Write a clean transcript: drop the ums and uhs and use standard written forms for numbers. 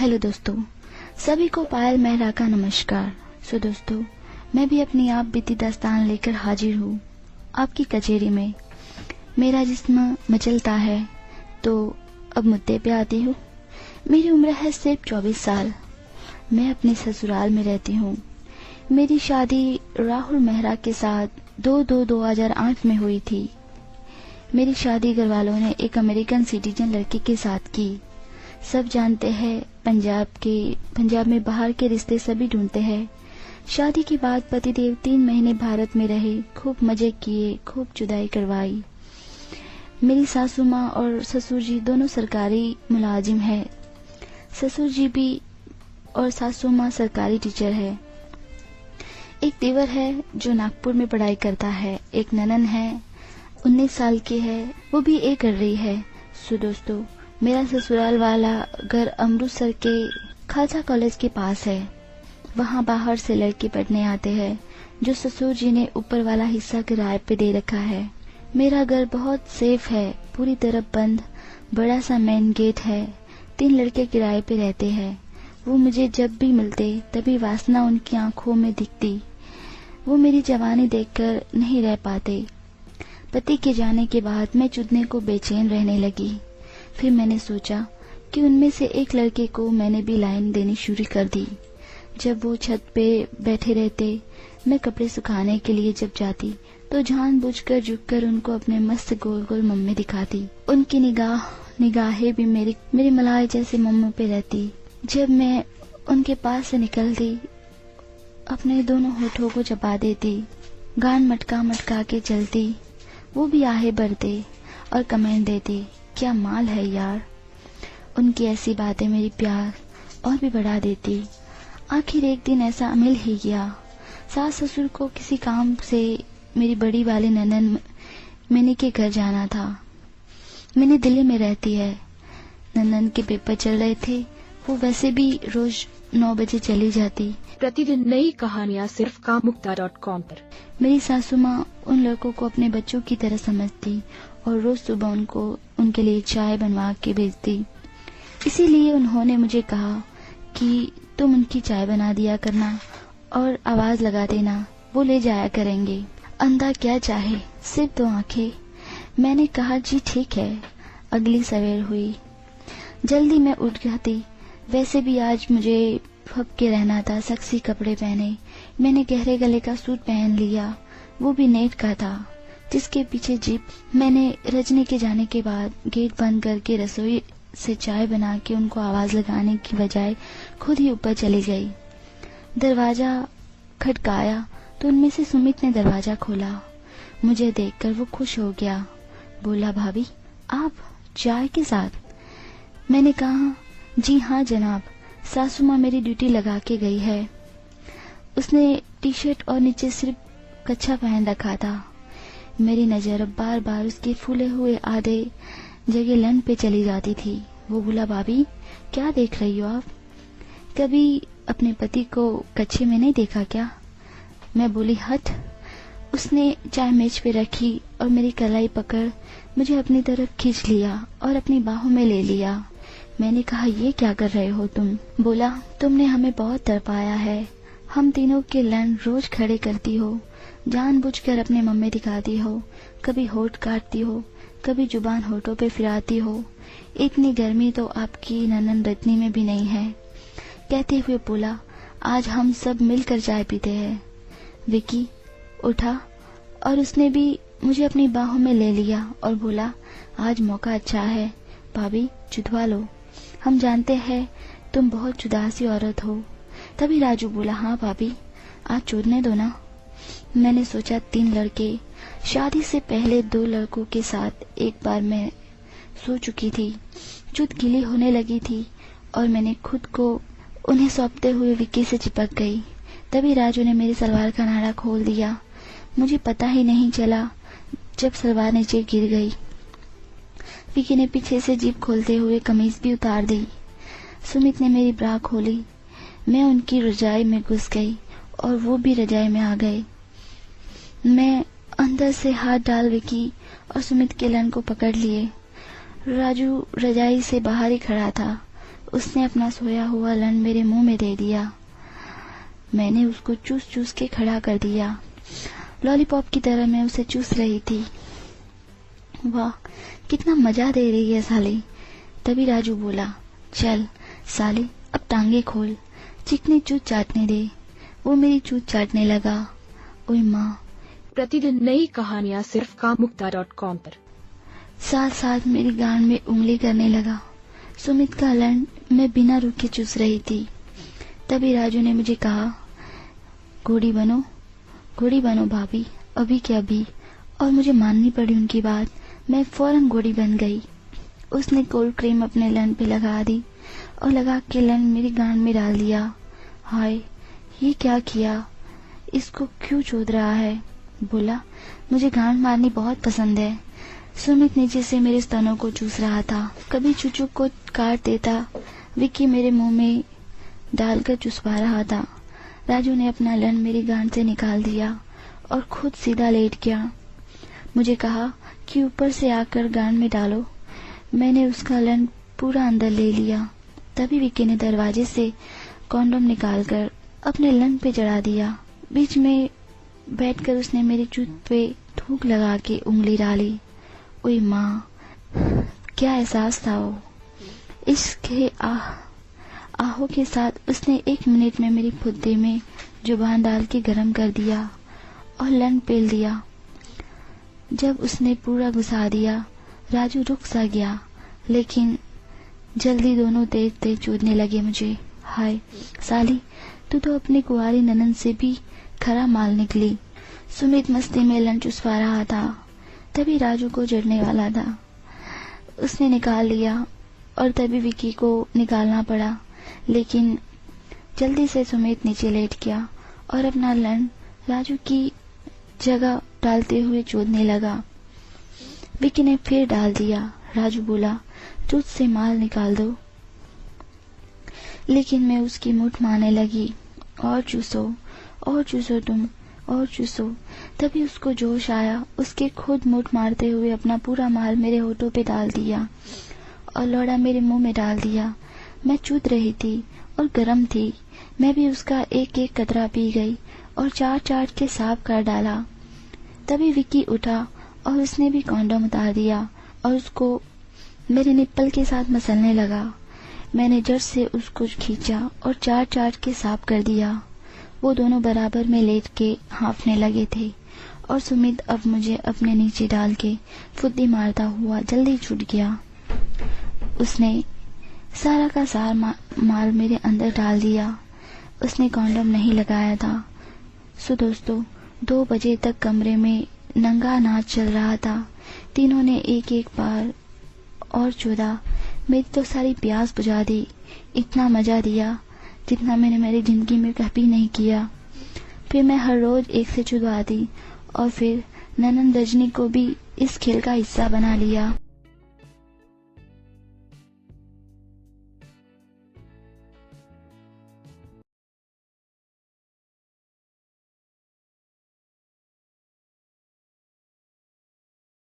Hello दोस्तों, सभी को पायल मेहरा का नमस्कार। दोस्तों, मैं भी अपनी आप बीती दास्तान लेकर हाजिर हूँ आपकी कचेरी में। मेरा जिस्म मचलता है तो अब मुद्दे पे आती हूँ। मेरी उम्र है सिर्फ 24 साल। मैं अपने ससुराल में रहती हूँ। मेरी शादी राहुल मेहरा के साथ 2/2/2008 में हुई थी। मेरी शादी घरवालों ने एक अमेरिकन सिटीजन लड़के के साथ की। सब जानते हैं पंजाब में बाहर के रिश्ते सभी ढूंढते हैं। शादी के बाद पतिदेव 3 महीने भारत में रहे, खूब मजे किए, खूब जुदाई करवाई। मेरी सासू माँ और ससुर जी दोनों सरकारी मुलाजिम है। ससुर जी भी और सासू माँ सरकारी टीचर है। एक देवर है जो नागपुर में पढ़ाई करता है। एक ननन है, 19 साल की है, वो भी ए कर रही है। दोस्तों, मेरा ससुराल वाला घर अमृतसर के खालसा कॉलेज के पास है। वहाँ बाहर से लड़के पढ़ने आते हैं जो ससुर जी ने ऊपर वाला हिस्सा किराए पे दे रखा है। मेरा घर बहुत सेफ है, पूरी तरह बंद, बड़ा सा मेन गेट है। 3 लड़के किराए पे रहते हैं। वो मुझे जब भी मिलते तभी वासना उनकी आंखों में दिखती। वो मेरी जवानी देखकर नहीं रह पाते। पति के जाने के बाद मैं चुदने को बेचैन रहने लगी। फिर मैंने सोचा कि उनमें से एक लड़के को मैंने भी लाइन देनी शुरू कर दी। जब वो छत पे बैठे रहते, मैं कपड़े सुखाने के लिए जब जाती तो जानबूझकर झुककर उनको अपने मस्त गोल गोल मम्मे दिखाती। उनकी निगाहें भी मेरी मलाई जैसे मम्मों पे रहती। जब मैं उनके पास से निकलती, अपने दोनों होठों को चबा देती, गान मटका मटका के चलती। वो भी आहे भरते और कमेंट देते, क्या माल है यार। उनकी ऐसी बातें मेरी प्यार और भी बढ़ा देती। आखिर एक दिन ऐसा मिल ही गया। सास ससुर को किसी काम से मेरी बड़ी वाली ननन मैंने के घर जाना था। मैंने दिल्ली में रहती है। ननन के पेपर चल रहे थे। वो वैसे भी रोज 9 बजे चली जाती। प्रतिदिन नई कहानियाँ सिर्फ कामुक्ता.com पर। मेरी सासू माँ उन लड़कों को अपने बच्चों की तरह समझती और रोज सुबह उनके लिए चाय बनवा के भेजती। इसीलिए उन्होंने मुझे कहा कि तुम उनकी चाय बना दिया करना और आवाज लगा देना, वो ले जाया करेंगे। अंधा क्या चाहे, सिर्फ 2 आंखें। मैंने कहा जी ठीक है। अगली सवेर हुई। जल्दी मैं उठ जाती। वैसे भी आज मुझे फप के रहना था। सेक्सी कपड़े पहने। मैंने गहरे गले का सूट पहन लिया, वो भी नेट का था, जिसके पीछे जीप। मैंने रजनी के जाने के बाद गेट बंद करके रसोई से चाय बना के उनको आवाज लगाने की बजाय खुद ही ऊपर चली गई। दरवाजा खटकाया तो उनमें से सुमित ने दरवाजा खोला। मुझे देखकर वो खुश हो गया। बोला, भाभी आप चाय के साथ? मैंने कहा, जी हाँ जनाब, सासू माँ मेरी ड्यूटी लगा के गई है। उसने टी-शर्ट और नीचे सिर्फ कच्छा पहन रखा था। मेरी नजर बार बार उसके फूले हुए आधे जगह लन पे चली जाती थी। वो बोला, भाभी क्या देख रही हो आप? कभी अपने पति को कच्छे में नहीं देखा क्या? मैं बोली, हट। उसने चाय मेज पे रखी और मेरी कलाई पकड़ मुझे अपनी तरफ खींच लिया और अपनी बाहों में ले लिया। मैंने कहा, ये क्या कर रहे हो तुम? बोला, तुमने हमें बहुत तड़पाया है। हम तीनों के लन रोज खड़े करती हो, जानबूझकर अपने मम्मी दिखाती हो, कभी होठ काटती हो, कभी जुबान होठों पे फिराती हो। इतनी गर्मी तो आपकी ननन रजनी में भी नहीं है। कहते हुए बोला, आज हम सब मिलकर चाय पीते हैं। विकी उठा और उसने भी मुझे अपनी बाहों में ले लिया और बोला, आज मौका अच्छा है भाभी, चुदवा लो। हम जानते हैं तुम बहुत जुदासी औरत हो। तभी राजू बोला, हाँ भाभी, आज चोदने दो ना। मैंने सोचा 3 लड़के। शादी से पहले 2 लड़कों के साथ एक बार मैं सो चुकी थी। चुत गीली होने लगी थी और मैंने खुद को उन्हें सौंपते हुए विक्की से चिपक गई। तभी राजू ने मेरी सलवार का नाड़ा खोल दिया। मुझे पता ही नहीं चला जब सलवार नीचे गिर गई। विक्की ने पीछे से जीप खोलते हुए कमीज भी उतार दी। सुमित ने मेरी ब्रा खोली। मैं उनकी रजाई में घुस गई और वो भी रजाई में आ गए। मैं अंदर से हाथ डाल विक्की और सुमित के लन को पकड़ लिए। राजू रजाई से बाहर ही खड़ा था। उसने अपना सोया हुआ लन मेरे मुंह में दे दिया। मैंने उसको चूस चूस के खड़ा कर दिया। लॉलीपॉप की तरह मैं उसे चूस रही थी। वाह, कितना मजा दे रही है साली। तभी राजू बोला, चल साली अब टांगे खोल, चिकनी चूत चाटने दे। वो मेरी चूत चाटने लगा। ओए माँ। प्रतिदिन नई कहानियाँ सिर्फ कामुक्ता.com पर। साथ साथ मेरी गांड में उंगली करने लगा। सुमित का लन मैं बिना रुके चूस रही थी। तभी राजू ने मुझे कहा, घोड़ी बनो भाभी, अभी के अभी। और मुझे माननी पड़ी उनकी बात। मैं फौरन घोड़ी बन गई। उसने कोल्ड क्रीम अपने लन पे लगा दी और लगा के लन मेरी गांड में डाल दिया। हाय, ये क्या किया? इसको क्यों चोद रहा है? बोला, मुझे गांड मारनी बहुत पसंद है। सुमित नीचे से मेरे स्तनों को चूस रहा था। कभी चूचू को काट देता। विक्की मेरे मुंह में डालकर चुसवा रहा था। राजू ने अपना लन मेरी गांड से निकाल दिया और खुद सीधा लेट गया। मुझे कहा कि ऊपर से आकर गांड में डालो। मैंने उसका लन पूरा अंदर ले लिया। तभी विक्की ने दरवाजे से कॉन्डोम निकालकर अपने लन पे चढ़ा दिया। बीच में बैठकर उसने मेरी चूत पे थूक लगा के उंगली डाली। ओए माँ, क्या एहसास था वो। इश्क के आहों के साथ उसने 1 मिनट में मेरी फुद्दे में जुबान डाल के गरम कर दिया और लन पेल दिया। जब उसने पूरा घुसा दिया, राजू रुक सा गया, लेकिन जल्दी दोनों तेज तेज चूदने लगे मुझे। हाय साली, तू तो अपनी कुंवारी ननन से भी खरा माल निकली। सुमित मस्ती में लन चुसवा रहा था। तभी राजू को जड़ने वाला था। उसने निकाल लिया और तभी विक्की को निकालना पड़ा, लेकिन जल्दी से सुमित नीचे लेट गया और अपना लन राजू की जगह डालते हुए चूदने लगा। विक्की ने फिर डाल दिया। राजू बोला, तुझ से माल निकाल दो, लेकिन मैं उसकी मुठ मारने लगी। और चूसो तुम, और चूसो। तभी उसको जोश आया। उसके खुद मुठ मारते हुए अपना पूरा माल मेरे होठों पे डाल दिया और लौड़ा मेरे मुंह में डाल दिया। मैं चूद रही थी और गरम थी। मैं भी उसका एक एक कतरा पी गई और चाट के साफ कर डाला। तभी विक्की उठा और उसने भी कॉन्डोम उतार दिया और उसको मेरे निप्पल के साथ मसलने लगा। मैंने जड़ से उसको खींचा और चाट के साफ कर दिया। वो दोनों बराबर में लेट के हाँफने लगे थे और सुमित अब मुझे अपने नीचे डाल के फुद्दी मारता हुआ जल्दी छूट गया। उसने सारा का सारा माल मेरे अंदर डाल दिया। उसने कॉन्डोम नहीं लगाया था। सो दोस्तों, 2 बजे तक कमरे में नंगा नाच चल रहा था। तीनों ने एक एक बार और चूदा। मेरी तो सारी प्यास बुझा दी। इतना मजा दिया जितना मैंने मेरी जिंदगी में कभी नहीं किया। फिर मैं हर रोज एक से चुदवाती और फिर ननन रजनी को भी इस खेल का हिस्सा बना लिया।